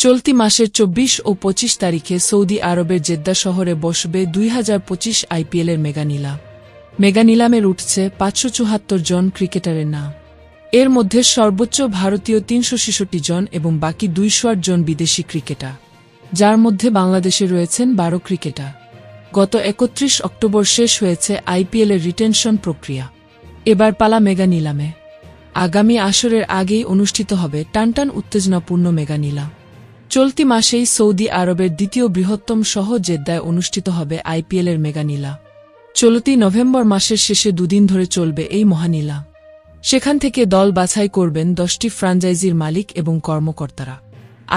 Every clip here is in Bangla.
চলতি মাসের ২৪ ও ২৫ তারিখে সৌদি আরবের জেদ্দা শহরে বসবে ২০২৫ আইপিএলের মেগা নিলাম। মেগা নিলামের উঠছে ৫৭৪ জন ক্রিকেটারের নাম। এর মধ্যে সর্বোচ্চ ভারতীয় ৩৬৬ জন এবং বাকি ২০৮ জন বিদেশি ক্রিকেটার, যার মধ্যে বাংলাদেশে রয়েছেন ১২ ক্রিকেটার। গত ৩১ অক্টোবর শেষ হয়েছে আইপিএলের রিটেনশন প্রক্রিয়া। এবার পালা মেগা নিলামে। আগামী আসরের আগেই অনুষ্ঠিত হবে টানটান উত্তেজনাপূর্ণ মেগা নিলাম। চলতি মাসেই সৌদি আরবের দ্বিতীয় বৃহত্তম শহর জেদ্দায় অনুষ্ঠিত হবে আইপিএলের মেগা নিলাম। চলতি নভেম্বর মাসের শেষে দুদিন ধরে চলবে এই মহানিলাম। সেখান থেকে দল বাছাই করবেন ১০টি ফ্র্যাঞ্চাইজির মালিক এবং কর্মকর্তারা।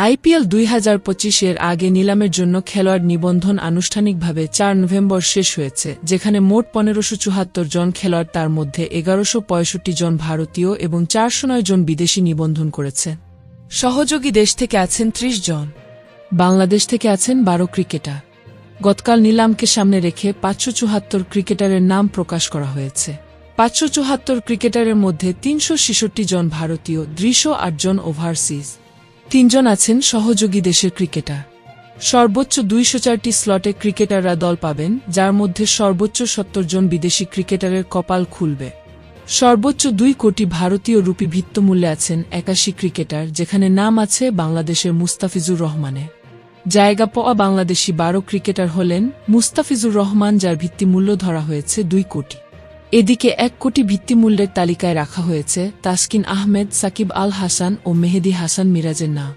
আইপিএল ২০২৫-এর আগে নিলামের জন্য খেলোয়াড় নিবন্ধন আনুষ্ঠানিকভাবে ৪ নভেম্বর শেষ হয়েছে, যেখানে মোট ১৫৭৪ জন খেলোয়াড়, তার মধ্যে ১১৬৫ জন ভারতীয় এবং ৪০৯ জন বিদেশি নিবন্ধন করেছে। সহযোগী দেশ থেকে আছেন ৩০ জন। বাংলাদেশ থেকে আছেন ১২ ক্রিকেটার। গতকাল নিলামকে সামনে রেখে ৫৭৪ ক্রিকেটারের নাম প্রকাশ করা হয়েছে। ৫৭৪ ক্রিকেটারের মধ্যে ৩৬৬ জন ভারতীয়, ২০৮ জন ওভারসিজ, ৩ জন আছেন সহযোগী দেশের ক্রিকেটার। সর্বোচ্চ ২০৪টি স্লটে ক্রিকেটাররা দল পাবেন, যার মধ্যে সর্বোচ্চ ৭০ জন বিদেশি ক্রিকেটারের কপাল খুলবে। সর্বোচ্চ ২ কোটি ভারতীয় রুপি ভিত্তিমূল্যে আছেন ৮১ ক্রিকেটার, যেখানে নাম আছে বাংলাদেশের মুস্তাফিজুর রহমানের। জায়গা পাওয়া বাংলাদেশি ১২ ক্রিকেটার হলেন মুস্তাফিজুর রহমান, যার ভিত্তিমূল্য ধরা হয়েছে ২ কোটি। এদিকে ১ কোটি ভিত্তিমূল্যের তালিকায় রাখা হয়েছে তাসকিন আহমেদ, সাকিব আল হাসান ও মেহেদী হাসান মিরাজের নাম।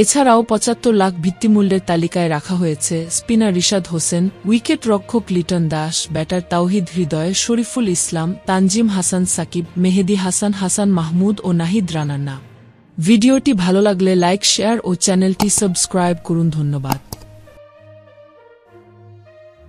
এছাড়াও ৭৫ লাখ ভিত্তিমূল্যের তালিকায় রাখা হয়েছে স্পিনার রিশাদ হোসেন, উইকেট রক্ষক লিটন দাস, ব্যাটার তাওহিদ হৃদয়, শরীফুল ইসলাম, তানজিম হাসান সাকিব, মেহেদী হাসান, হাসান মাহমুদ ও নাহিদ রানার নাম। ভিডিওটি ভালো লাগলে লাইক, শেয়ার ও চ্যানেলটি সাবস্ক্রাইব করুন। ধন্যবাদ।